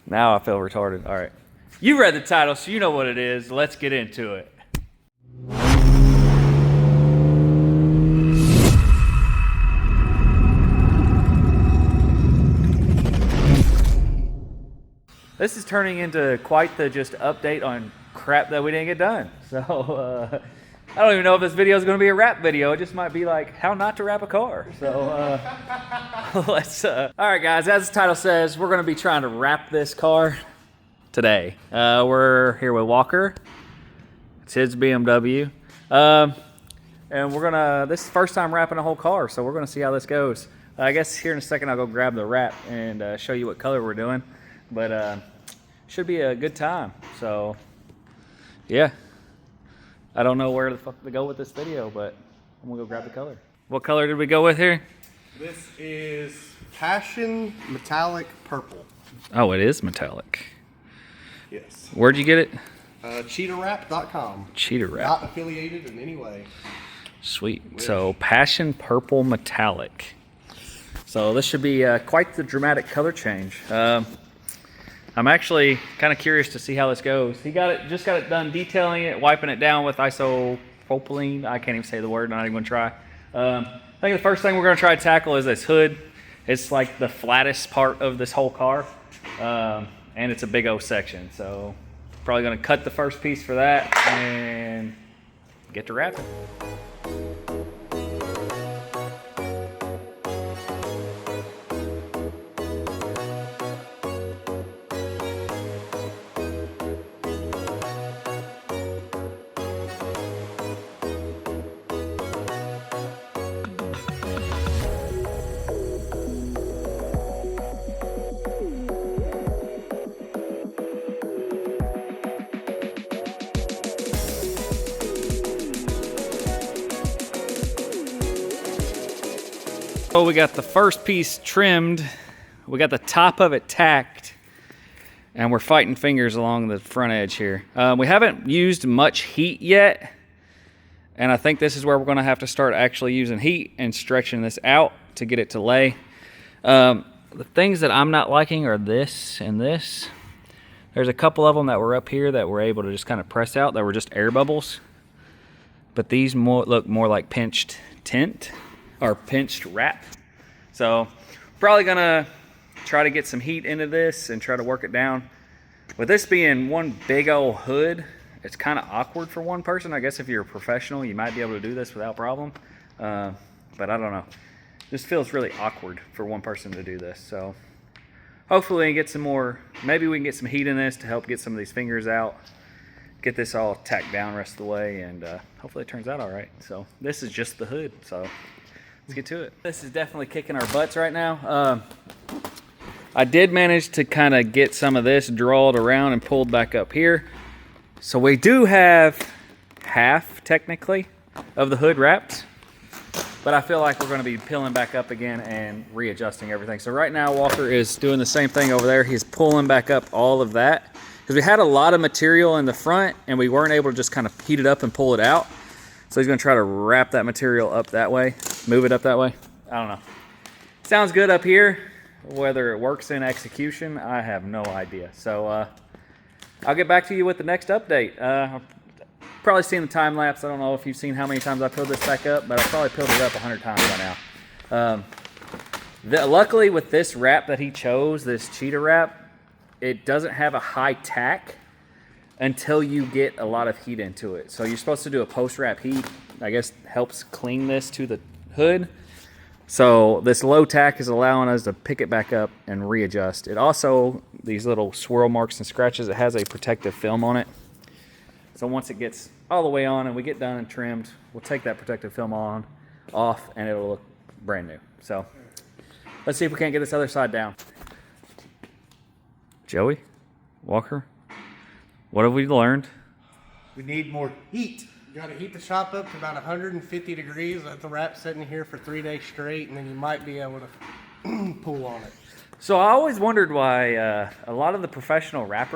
Now I feel retarded. All right. You read the title, so you know what it is. Let's get into it. This is turning into quite the just update on crap that we didn't get done. So I don't even know if this video is going to be a wrap video. It just might be like how not to wrap a car. So let's. All right, guys. As the title says, we're going to be trying to wrap this car today. We're here with Walker. It's his BMW, and we're gonna. This is the first time wrapping a whole car, so we're gonna see how this goes. I guess here in a second I'll go grab the wrap and show you what color we're doing. But should be a good time. So yeah, I don't know where the fuck to go with this video, but I'm gonna go grab the color. What color did we go with here? This is Passion Metallic Purple. Oh, it is metallic. Yes. Where'd you get it? CheetahWrap.com. Cheetah Wrap. Not affiliated in any way. Sweet. So Passion Purple Metallic. So this should be quite the dramatic color change. I'm actually kind of curious to see how this goes. He just got it done detailing it, wiping it down with isopropylene. I can't even say the word. I'm not even going to try. I think the first thing we're going to try to tackle is this hood. It's like the flattest part of this whole car, and it's a big O section. So probably going to cut the first piece for that and get to wrapping. So we got the first piece trimmed, we got the top of it tacked, and we're fighting fingers along the front edge here. We haven't used much heat yet, and I think this is where we're going to have to start actually using heat and stretching this out to get it to lay. The things that I'm not liking are this and this. There's a couple of them that were up here that we're able to just kind of press out that were just air bubbles, but these look more like pinched tint. Or pinched wrap. So probably gonna try to get some heat into this and try to work it down. With this being one big old hood, it's kind of awkward for one person. I guess if you're a professional, you might be able to do this without problem. But I don't know. This feels really awkward for one person to do this. So hopefully we can get some more, maybe we can get some heat in this to help get some of these fingers out. Get this all tacked down the rest of the way, and hopefully it turns out all right. So this is just the hood, so let's get to it. This is definitely kicking our butts right now. I did manage to kind of get some of this drawed around and pulled back up here. So we do have half, technically, of the hood wrapped. But I feel like we're going to be peeling back up again and readjusting everything. So right now, Walker is doing the same thing over there. He's pulling back up all of that. Because we had a lot of material in the front, and we weren't able to just kind of heat it up and pull it out. So he's going to try to wrap that material up that way, move it up that way. I don't know. Sounds good up here. Whether it works in execution, I have no idea. So I'll get back to you with the next update. I've probably seen the time lapse. I don't know if you've seen how many times I peeled this back up, but I've probably peeled it up 100 times by now. Luckily with this wrap that he chose, this cheetah wrap, it doesn't have a high tack until you get a lot of heat into it. So you're supposed to do a post-wrap heat. I guess helps clean this to the hood. So this low tack is allowing us to pick it back up and readjust. It also, these little swirl marks and scratches, it has a protective film on it. So once it gets all the way on and we get done and trimmed, we'll take that protective film off, and it'll look brand new. So let's see if we can't get this other side down. Joey, Walker, what have we learned? We need more heat. You got to heat the shop up to about 150 degrees. Let the wrap sit in here for 3 days straight, and then you might be able to pull on it. So I always wondered why a lot of the professional rap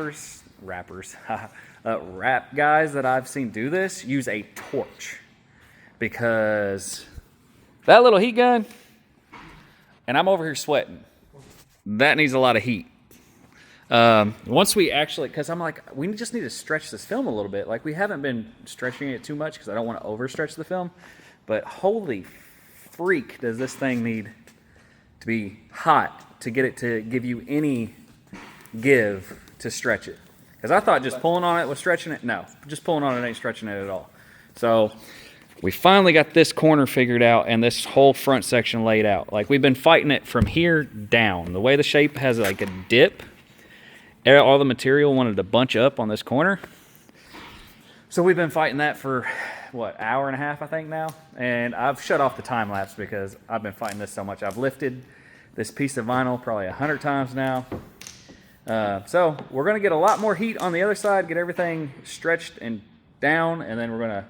guys that I've seen do this use a torch, because that little heat gun and I'm over here sweating. That needs a lot of heat. Once we actually, because I'm like, we just need to stretch this film a little bit. Like, we haven't been stretching it too much because I don't want to overstretch the film. But holy freak, does this thing need to be hot to get it to give you any give to stretch it. Because I thought just pulling on it was stretching it. No, just pulling on it ain't stretching it at all. So we finally got this corner figured out and this whole front section laid out. Like, we've been fighting it from here down. The way the shape has like a dip, all the material wanted to bunch up on this corner. So we've been fighting that for, what, hour and a half, I think now? And I've shut off the time lapse because I've been fighting this so much. I've lifted this piece of vinyl probably 100 times now. So we're going to get a lot more heat on the other side, get everything stretched and down, and then we're going to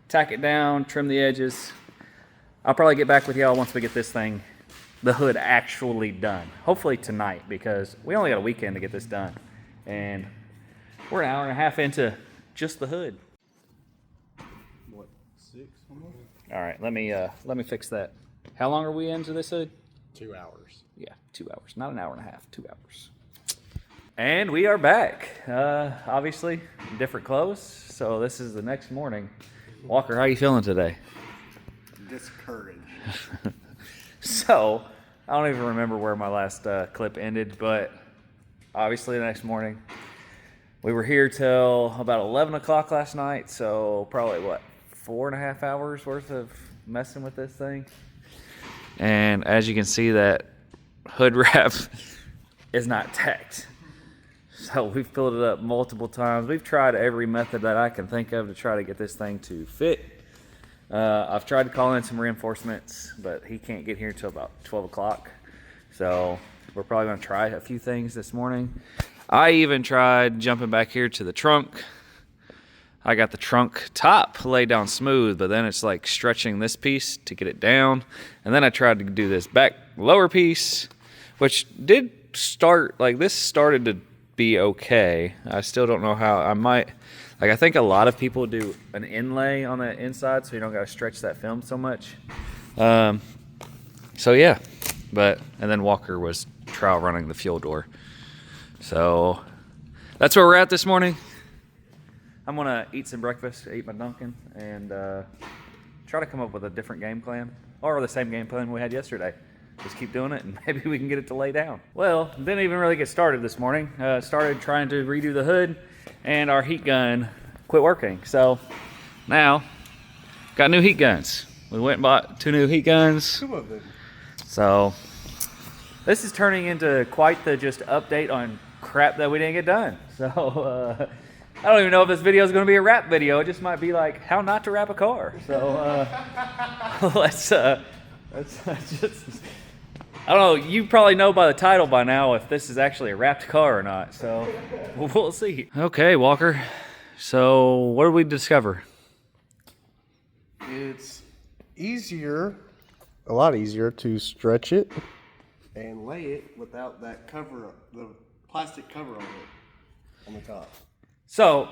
tack it down, trim the edges. I'll probably get back with y'all once we get this thing, the hood, actually done. Hopefully tonight, because we only got a weekend to get this done. And we're an hour and a half into just the hood. What, 6 almost? All right, let me fix that. How long are we into this hood? 2 hours. Yeah, 2 hours. Not an hour and a half, 2 hours. And we are back. Obviously, different clothes. So this is the next morning. Walker, how are you feeling today? Discouraged. So, I don't even remember where my last clip ended, but obviously the next morning, we were here till about 11 o'clock last night, so probably, what, 4.5 hours worth of messing with this thing. And as you can see, that hood wrap is not tacked. So we've filled it up multiple times. We've tried every method that I can think of to try to get this thing to fit. I've tried to call in some reinforcements, but he can't get here until about 12 o'clock. So we're probably going to try a few things this morning. I even tried jumping back here to the trunk. I got the trunk top laid down smooth, but then it's like stretching this piece to get it down. And then I tried to do this back lower piece, which did start, like this started to be okay. I still don't know how. I might, like, I think a lot of people do an inlay on the inside so you don't got to stretch that film so much. So yeah, and then Walker was trial running the fuel door. So that's where we're at this morning. I'm gonna eat some breakfast, eat my Dunkin', and try to come up with a different game plan, or the same game plan we had yesterday. Just keep doing it, and maybe we can get it to lay down. Well, didn't even really get started this morning. Started trying to redo the hood, and our heat gun quit working. So now, got new heat guns. We went and bought 2 new heat guns. 2 of them. So this is turning into quite the just update on crap that we didn't get done. So I don't even know if this video is going to be a wrap video. It just might be like how not to wrap a car. So let's just. I don't know, you probably know by the title by now if this is actually a wrapped car or not, so we'll see. Okay, Walker, so what did we discover? It's easier, a lot easier to stretch it and lay it without that cover, the plastic cover on it, on the top. So,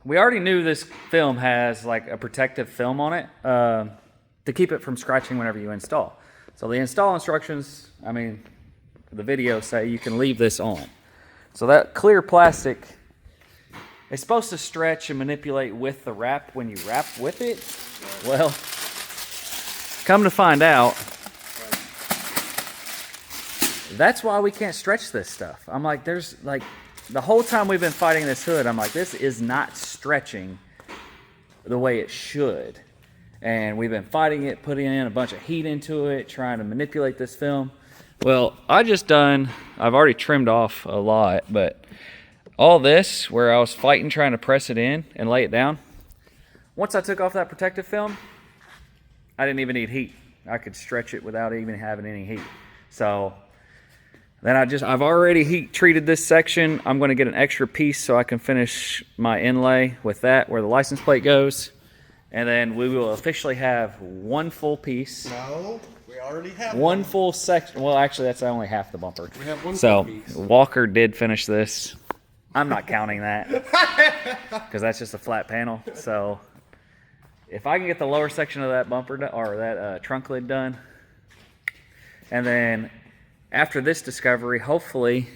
we already knew this film has like a protective film on it to keep it from scratching whenever you install. So the install instructions, I mean, the video say you can leave this on. So that clear plastic is supposed to stretch and manipulate with the wrap when you wrap with it. Well, come to find out, that's why we can't stretch this stuff. I'm like, there's like, the whole time we've been fighting this hood, I'm like, this is not stretching the way it should. And we've been fighting it, putting in a bunch of heat into it, trying to manipulate this film. Well, I've already trimmed off a lot, but all this, where I was fighting trying to press it in and lay it down, once I took off that protective film, I didn't even need heat. I could stretch it without even having any heat. So then I've already heat treated this section. I'm gonna get an extra piece so I can finish my inlay with that, where the license plate goes. And then we will officially have one full piece. No, we already have one full section. Well, actually, that's only half the bumper. We have one full piece. Walker did finish this. I'm not counting that because that's just a flat panel. So if I can get the lower section of that bumper or that trunk lid done, And then after this discovery, hopefully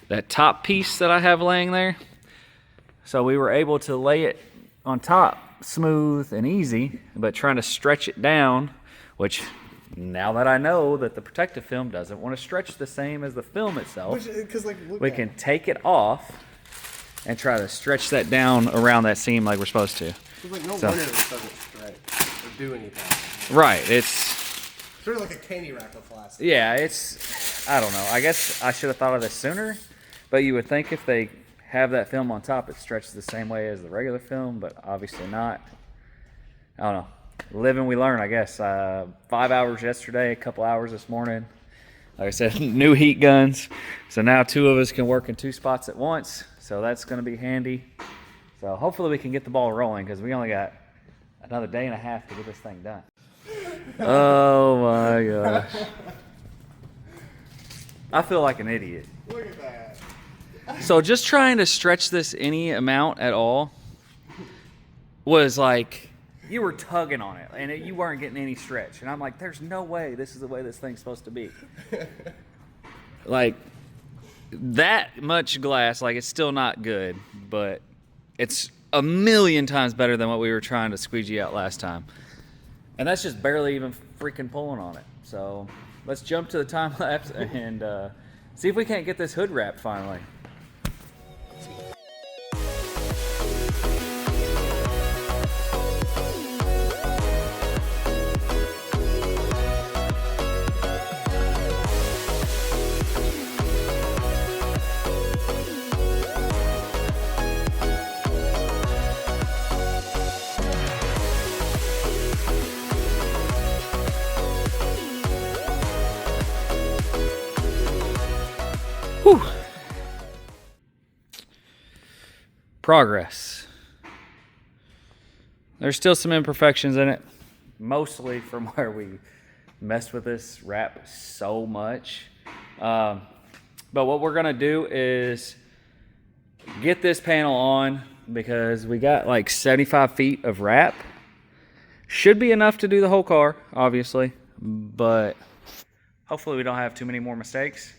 that top piece that I have laying there, so we were able to lay it on top smooth and easy, but trying to stretch it down, which now that I know that the protective film doesn't want to stretch the same as the film itself, we can take it off and try to stretch that down around that seam like we're supposed to. Like no wonder this doesn't stretch or do anything. Right, it's sort of like a candy wrapper plastic. Yeah, I don't know. I guess I should have thought of this sooner, but you would think if they have that film on top, it stretches the same way as the regular film, but obviously not. I don't know. Live and we learn, I guess. 5 hours yesterday, a couple hours this morning. Like I said, new heat guns. So now 2 of us can work in 2 spots at once. So that's going to be handy. So hopefully we can get the ball rolling because we only got another day and a half to get this thing done. Oh my gosh. I feel like an idiot. Look at that. So just trying to stretch this any amount at all was like, you were tugging on it and you weren't getting any stretch. And I'm like, there's no way this is the way this thing's supposed to be. Like, that much glass, like, it's still not good, but it's a million times better than what we were trying to squeegee out last time. And that's just barely even freaking pulling on it. So let's jump to the time lapse and see if we can't get this hood wrapped finally. Whew. Progress. There's still some imperfections in it, mostly from where we messed with this wrap so much. But what we're gonna do is get this panel on because we got like 75 feet of wrap. Should be enough to do the whole car, obviously, but hopefully we don't have too many more mistakes.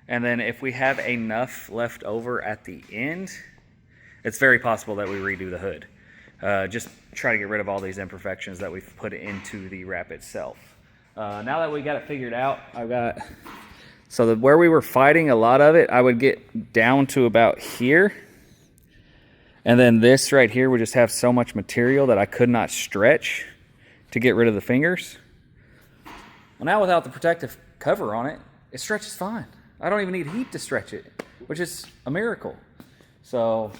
And then if we have enough left over at the end, it's very possible that we redo the hood. Just try to get rid of all these imperfections that we've put into the wrap itself. Now that we got it figured out, where we were fighting a lot of it, I would get down to about here. And then this right here would just have so much material that I could not stretch to get rid of the fingers. Well, now without the protective cover on it, it stretches fine. I don't even need heat to stretch it, which is a miracle. So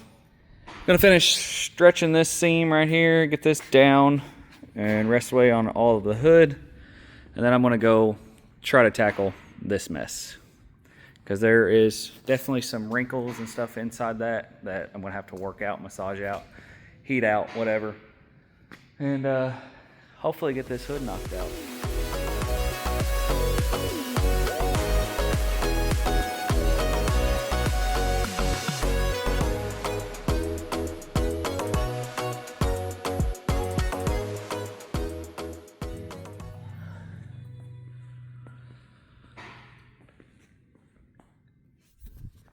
I'm gonna finish stretching this seam right here, get this down and rest away on all of the hood. And then I'm gonna go try to tackle this mess because there is definitely some wrinkles and stuff inside that I'm gonna have to work out, massage out, heat out, whatever. And hopefully get this hood knocked out.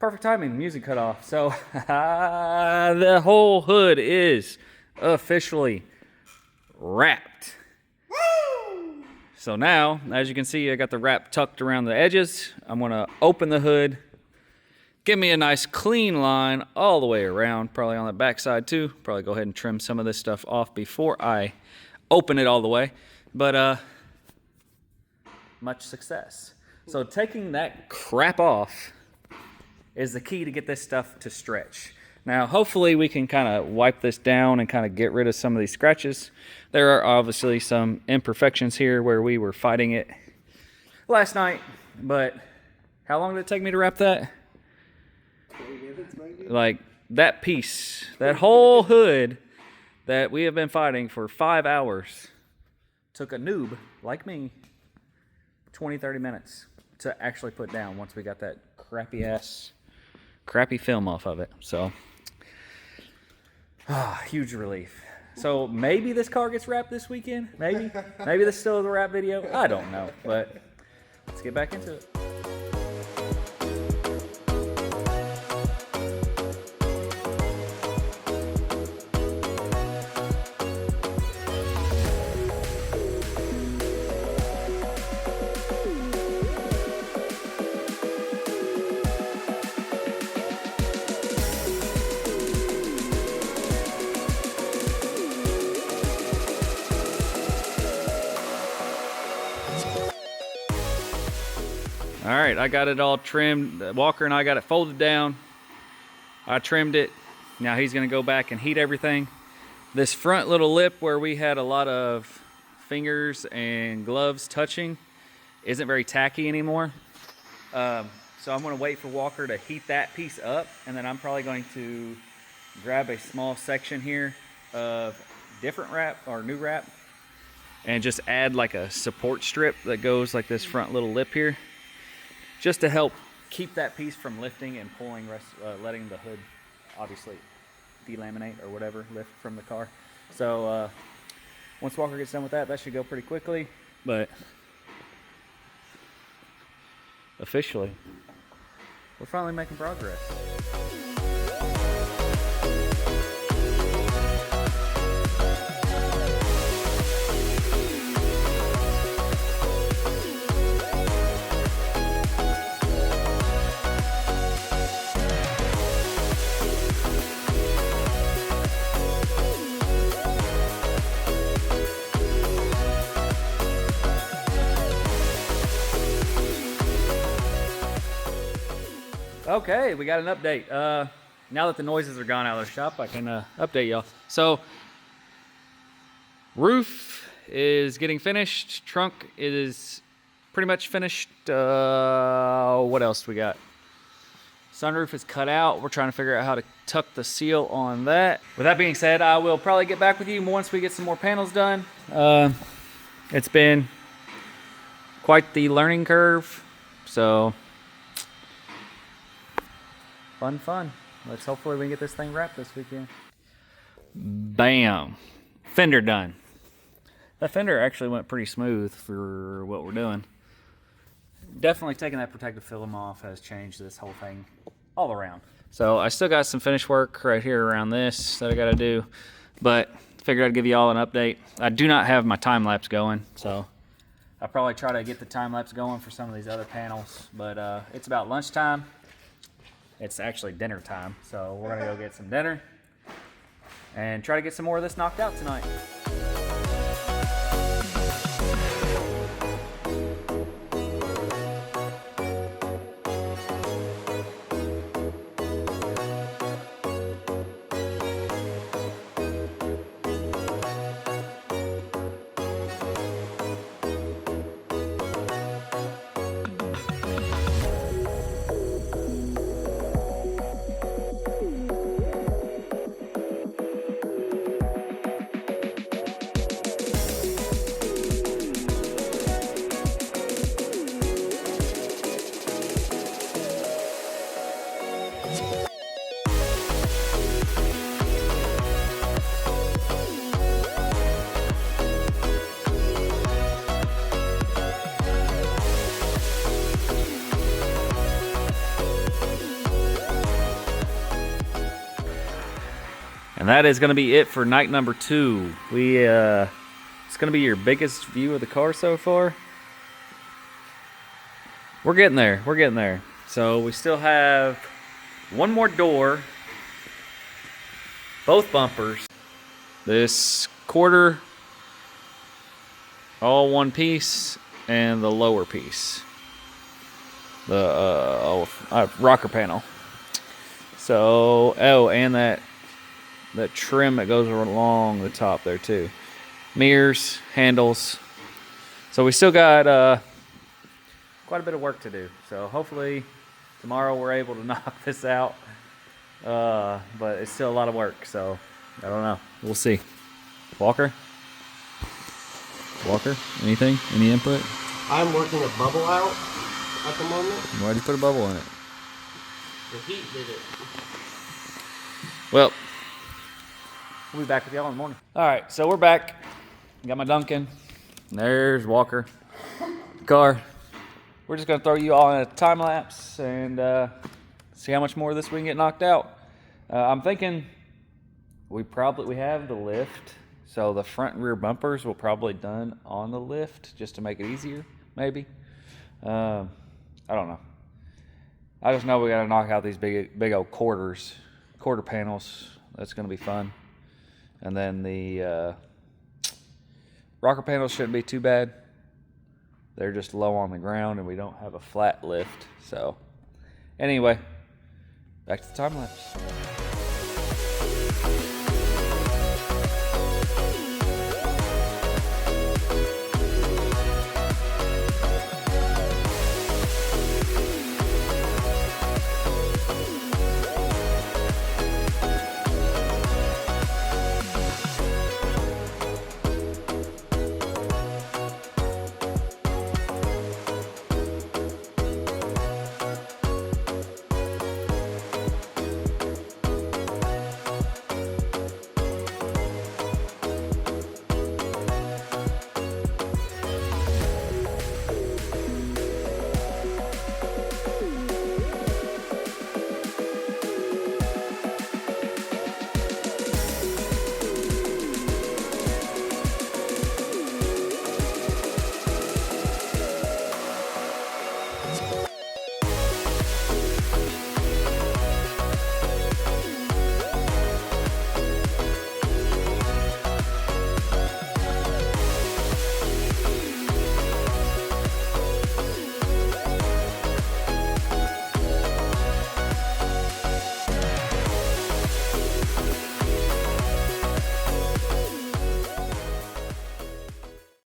Perfect timing, music cut off. So the whole hood is officially wrapped. Woo! So now, as you can see, I got the wrap tucked around the edges. I'm gonna open the hood, give me a nice clean line all the way around, probably on the back side too. Probably go ahead and trim some of this stuff off before I open it all the way. But much success. So taking that crap off is the key to get this stuff to stretch. Now, hopefully we can kind of wipe this down and kind of get rid of some of these scratches. There are obviously some imperfections here where we were fighting it last night, but how long did it take me to wrap that? 20 minutes maybe? Like that piece, that whole hood that we have been fighting for 5 hours took a noob like me 20, 30 minutes to actually put down once we got that crappy film off of it. So huge relief. So maybe this car gets wrapped this weekend. Maybe this is still the wrap video. I don't know, but let's get back into it. All right, I got it all trimmed. Walker and I got it folded down. I trimmed it. Now he's gonna go back and heat everything. This front little lip where we had a lot of fingers and gloves touching isn't very tacky anymore. So I'm gonna wait for Walker to heat that piece up, and then I'm probably going to grab a small section here of different wrap or new wrap and just add like a support strip that goes like this front little lip here, just to help keep that piece from lifting and pulling, letting the hood obviously delaminate or whatever, lift from the car. So once Walker gets done with that, that should go pretty quickly. But officially, we're finally making progress. Okay, we got an update. Now that the noises are gone out of the shop, I can update y'all. So, roof is getting finished. Trunk is pretty much finished. What else we got? Sunroof is cut out. We're trying to figure out how to tuck the seal on that. With that being said, I will probably get back with you once we get some more panels done. It's been quite the learning curve, so fun. Let's hopefully we can get this thing wrapped this weekend. Bam, fender done. That fender actually went pretty smooth for what we're doing. Definitely taking that protective film off has changed this whole thing all around. So I still got some finish work right here around this that I got to do, but figured I'd give you all an update. I do not have my time lapse going, so I'll probably try to get the time lapse going for some of these other panels, but it's about lunchtime. It's actually dinner time, so we're gonna go get some dinner and try to get some more of this knocked out tonight. And that is going to be it for night number 2. It's going to be your biggest view of the car so far. We're getting there. So we still have one more door, both bumpers, this quarter, all one piece, and the lower piece, the rocker panel. So, and that trim that goes along the top there too. Mirrors, handles. So we still got quite a bit of work to do. So hopefully tomorrow we're able to knock this out. But it's still a lot of work, so I don't know. We'll see. Walker, anything? Any input? I'm working a bubble out at the moment. Why'd you put a bubble in it? The heat did it. Well, we'll be back with y'all in the morning. All right, so we're back. Got my Duncan. There's Walker. Car. we're just gonna throw you all in a time lapse and see how much more of this we can get knocked out. I'm thinking we have the lift, so the front and rear bumpers will probably done on the lift just to make it easier, maybe. I don't know. I just know we gotta knock out these big old quarter panels. That's gonna be fun. And then the rocker panels shouldn't be too bad. They're just low on the ground and we don't have a flat lift. So anyway, back to the time lapse.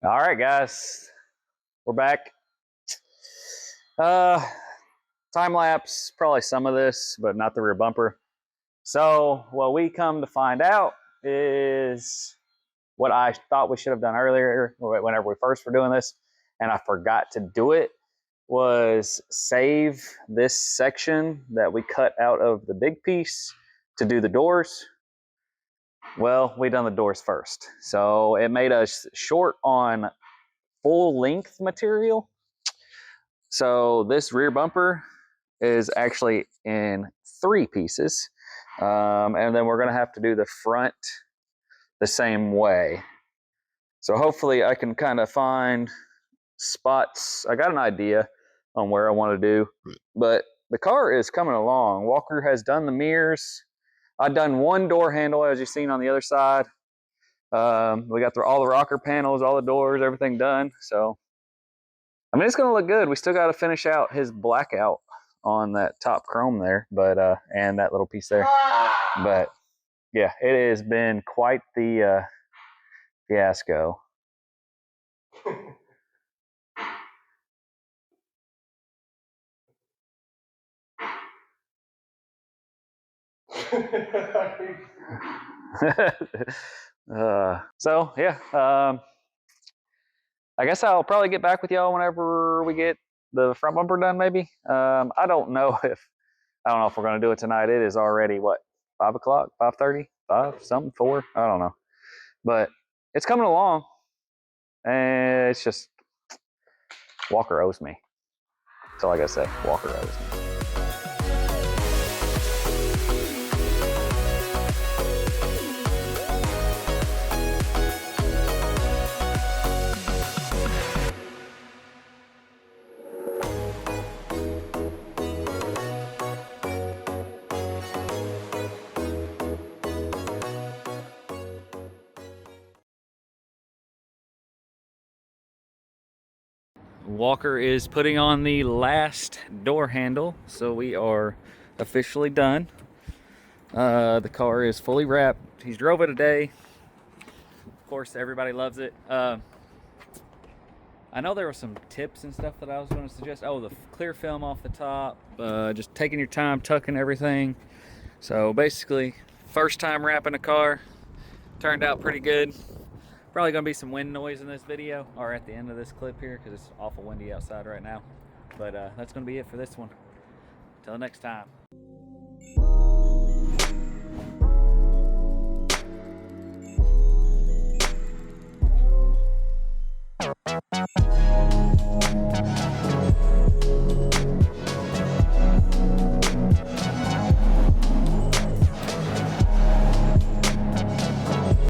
All right, guys, we're back. Time lapse, probably some of this, but not the rear bumper. So what we come to find out is what I thought we should have done earlier whenever we first were doing this, and I forgot to do it, was save this section that we cut out of the big piece to do the doors. Well, we done the doors first. So it made us short on full length material. So this rear bumper is actually in 3 pieces. And then we're gonna have to do the front the same way. So hopefully I can kind of find spots. I got an idea on where I want to do, but the car is coming along. Walker has done the mirrors. I've done one door handle, as you've seen on the other side. We got all the rocker panels, all the doors, everything done. So, I mean, it's going to look good. We still got to finish out his blackout on that top chrome there, but and that little piece there. But yeah, it has been quite the fiasco. So yeah, I guess I'll probably get back with y'all whenever we get the front bumper done. Maybe I don't know if we're gonna do it tonight. It is already what, 5 o'clock, 5:30, 5 something, 4. I don't know, but it's coming along, and it's just Walker owes me. That's all I gotta say. Walker owes me. Walker is putting on the last door handle, so we are officially done. The car is fully wrapped. He's drove it a day. Of course, everybody loves it. I know there were some tips and stuff that I was going to suggest. Oh, the clear film off the top, just taking your time, tucking everything. So basically, first time wrapping a car, turned out pretty good. Probably gonna be some wind noise in this video, or at the end of this clip here, because it's awful windy outside right now. But that's gonna be it for this one. Till next time.